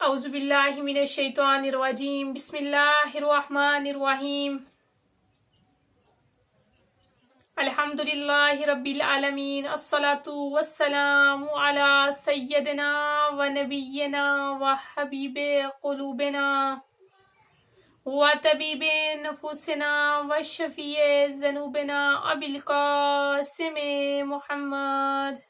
اعوذ باللہ من الشیطان الرجیم بسم اللہ الرحمن الرحیم الحمد للہ رب العالمین الصلاة والسلام علی سیدنا و نبینا و حبیب قلوبنا و طبیب نفوسنا و شفیع ذنوبنا ابی القاسم محمد۔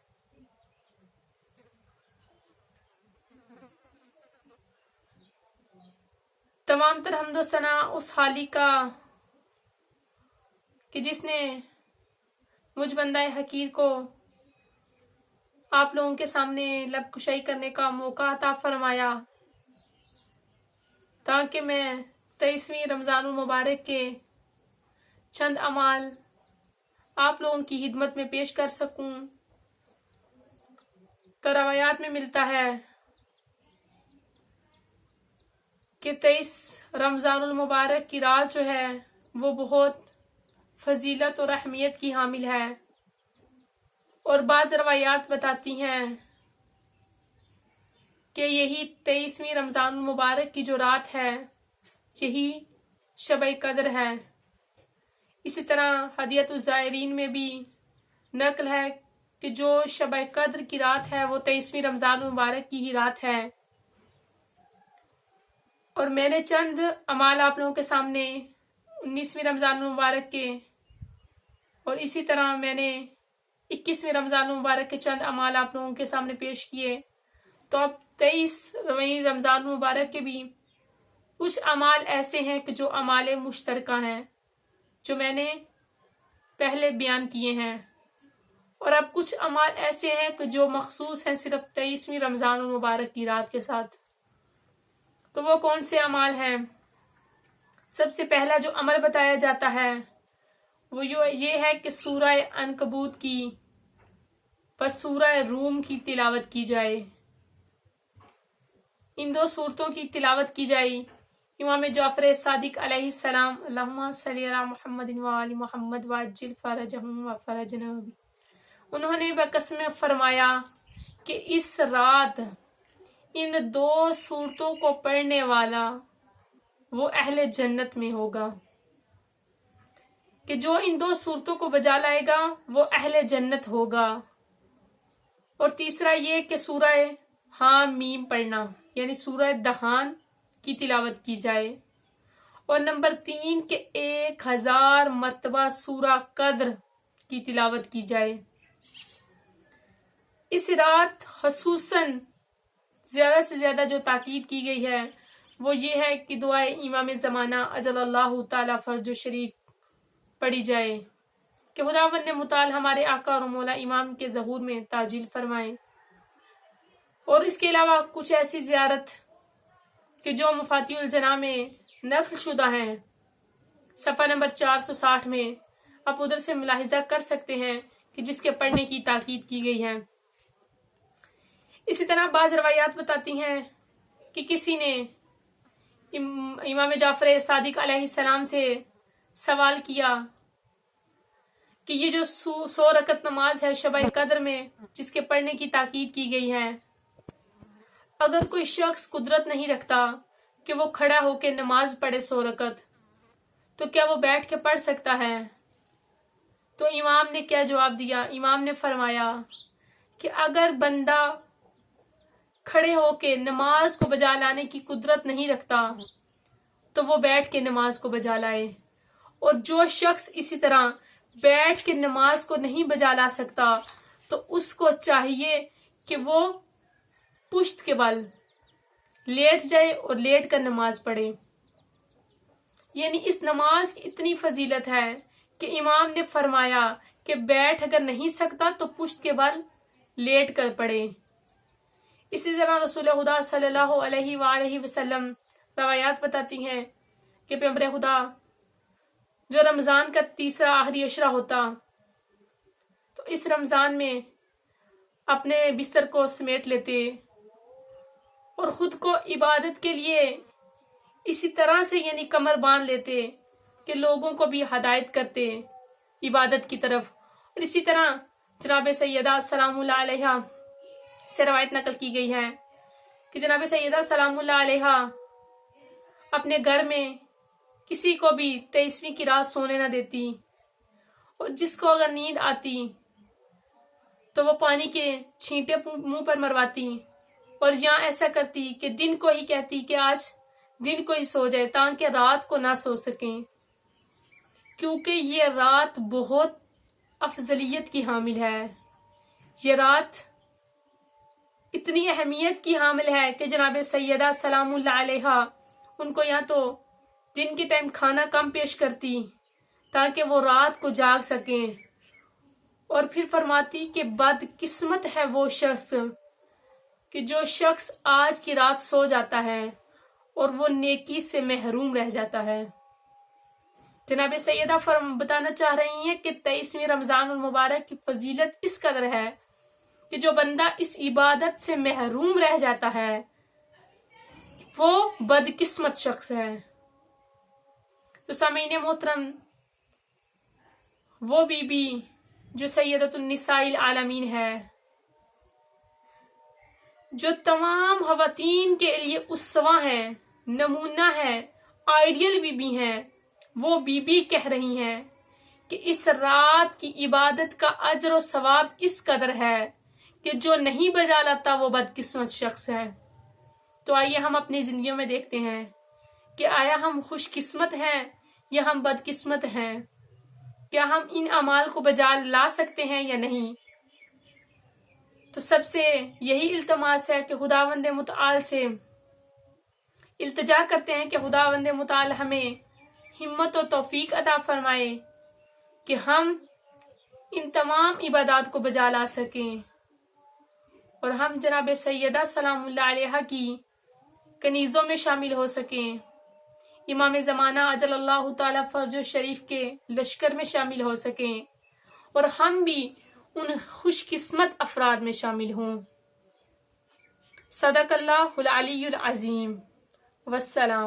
تمام تر حمد و ثنا اس خالق کا کہ جس نے مجھ بندہ حقیر کو آپ لوگوں کے سامنے لب کشائی کرنے کا موقع عطا فرمایا تاکہ میں 23ویں رمضان المبارک کے چند اعمال آپ لوگوں کی خدمت میں پیش کر سکوں۔ تو روایات میں ملتا ہے کہ 23 رمضان المبارک کی رات جو ہے وہ بہت فضیلت اور اہمیت کی حامل ہے، اور بعض روایات بتاتی ہیں کہ یہی 23ویں رمضان المبارک کی جو رات ہے یہی شب قدر ہے۔ اسی طرح ہدیت الزائرین میں بھی نقل ہے کہ جو شب قدر کی رات ہے وہ 23ویں رمضان المبارک کی ہی رات ہے۔ اور میں نے چند اعمال آپ لوگوں کے سامنے 19ویں رمضان المبارک کے اور اسی طرح میں نے 21ویں رمضان المبارک کے چند اعمال آپ لوگوں کے سامنے پیش کیے، تو اب 23ویں رمضان المبارک کے بھی کچھ اعمال ایسے ہیں کہ جو اعمال مشترکہ ہیں جو میں نے پہلے بیان کیے ہیں، اور اب کچھ اعمال ایسے ہیں کہ جو مخصوص ہیں صرف 23ویں رمضان المبارک کی رات کے ساتھ۔ تو وہ کون سے اعمال ہیں؟ سب سے پہلا جو عمل بتایا جاتا ہے وہ یہ ہے کہ سورہ عنکبوت کی و سورہ روم کی تلاوت کی جائے۔ ان دو سورتوں کی تلاوت کی جائے۔ امام جعفر صادق علیہ السلام اللہم صلی علی محمد و آل محمد وعجل فرجہم و فرجنا بھی، انہوں نے بقسم فرمایا کہ اس رات ان دو سورتوں کو پڑھنے والا وہ اہل جنت میں ہوگا، کہ جو ان دو سورتوں کو بجا لائے گا وہ اہل جنت ہوگا۔ اور تیسرا یہ کہ سورہ حامیم پڑھنا، یعنی سورہ دہان کی تلاوت کی جائے۔ اور نمبر 3 کہ 1000 مرتبہ سورہ قدر کی تلاوت کی جائے۔ اس رات خصوصاً زیادہ سے زیادہ جو تاکید کی گئی ہے وہ یہ ہے کہ دعائے امام زمانہ اجل اللہ تعالی فرج و شریف پڑھی جائے کہ خداوند متعال ہمارے آقا اور مولا امام کے ظہور میں تعجیل فرمائے۔ اور اس کے علاوہ کچھ ایسی زیارت کہ جو مفاتیح الجناح میں نقل شدہ ہیں، صفحہ نمبر 460 میں آپ ادھر سے ملاحظہ کر سکتے ہیں کہ جس کے پڑھنے کی تاکید کی گئی ہے۔ اسی طرح بعض روایات بتاتی ہیں کہ کسی نے امام جعفر صادق علیہ السلام سے سوال کیا کہ یہ جو 100 رکعت نماز ہے شب قدر میں جس کے پڑھنے کی تاکید کی گئی ہے، اگر کوئی شخص قدرت نہیں رکھتا کہ وہ کھڑا ہو کے نماز پڑھے 100 رکعت، تو کیا وہ بیٹھ کے پڑھ سکتا ہے؟ تو امام نے کیا جواب دیا؟ امام نے فرمایا کہ اگر بندہ کھڑے ہو کے نماز کو بجا لانے کی قدرت نہیں رکھتا تو وہ بیٹھ کے نماز کو بجا لائے، اور جو شخص اسی طرح بیٹھ کے نماز کو نہیں بجا لا سکتا تو اس کو چاہیے کہ وہ پشت کے بل لیٹ جائے اور لیٹ کر نماز پڑھے۔ یعنی اس نماز کی اتنی فضیلت ہے کہ امام نے فرمایا کہ بیٹھ اگر نہیں سکتا تو پشت کے بل لیٹ کر پڑھے۔ اسی طرح رسول خدا صلی اللہ علیہ وآلہ وسلم روایات بتاتی ہیں کہ پیغمبر خدا جو رمضان کا تیسرا آخری عشرہ ہوتا تو اس رمضان میں اپنے بستر کو سمیٹ لیتے اور خود کو عبادت کے لیے اسی طرح سے یعنی کمر باندھ لیتے کہ لوگوں کو بھی ہدایت کرتے عبادت کی طرف۔ اور اسی طرح جناب سیدہ سلام اللہ علیہ سے روایت نقل کی گئی ہے کہ جناب سیدہ سلام اللہ علیہا اپنے گھر میں کسی کو بھی 23ویں کی رات سونے نہ دیتی، اور جس کو اگر نیند آتی تو وہ پانی کے چھینٹے منہ پر مرواتی، اور یہاں ایسا کرتی کہ دن کو ہی کہتی کہ آج دن کو ہی سو جائے تاکہ رات کو نہ سو سکیں، کیونکہ یہ رات بہت افضلیت کی حامل ہے، یہ رات اتنی اہمیت کی حامل ہے کہ جناب سیدہ سلام اللہ علیہا ان کو یا تو دن کے ٹائم کھانا کم پیش کرتی تاکہ وہ رات کو جاگ سکیں، اور پھر فرماتی کہ بد قسمت ہے وہ شخص کہ جو شخص آج کی رات سو جاتا ہے اور وہ نیکی سے محروم رہ جاتا ہے۔ جناب سیدہ بتانا چاہ رہی ہیں کہ 23ویں رمضان المبارک کی فضیلت اس قدر ہے کہ جو بندہ اس عبادت سے محروم رہ جاتا ہے وہ بد قسمت شخص ہے۔ تو سامعین محترم، وہ بی بی جو سیدۃ النساء العالمین ہے، جو تمام خواتین کے لیے اسوہ ہے، نمونہ ہے، آئیڈیل بی بی ہیں، وہ بی بی کہہ رہی ہیں کہ اس رات کی عبادت کا اجر و ثواب اس قدر ہے کہ جو نہیں بجا لاتا وہ بد قسمت شخص ہے۔ تو آئیے ہم اپنی زندگیوں میں دیکھتے ہیں کہ آیا ہم خوش قسمت ہیں یا ہم بد قسمت ہیں؟ کیا ہم ان اعمال کو بجا لا سکتے ہیں یا نہیں؟ تو سب سے یہی التماس ہے کہ خداوند متعال سے التجا کرتے ہیں کہ خداوند متعال ہمیں ہمت و توفیق عطا فرمائے کہ ہم ان تمام عبادات کو بجا لا سکیں، اور ہم جناب سیدہ سلام اللہ علیہا کی کنیزوں میں شامل ہو سکیں، امام زمانہ اجل اللہ تعالی فرج شریف کے لشکر میں شامل ہو سکیں، اور ہم بھی ان خوش قسمت افراد میں شامل ہوں۔ صدق اللہ العلی العظیم، والسلام۔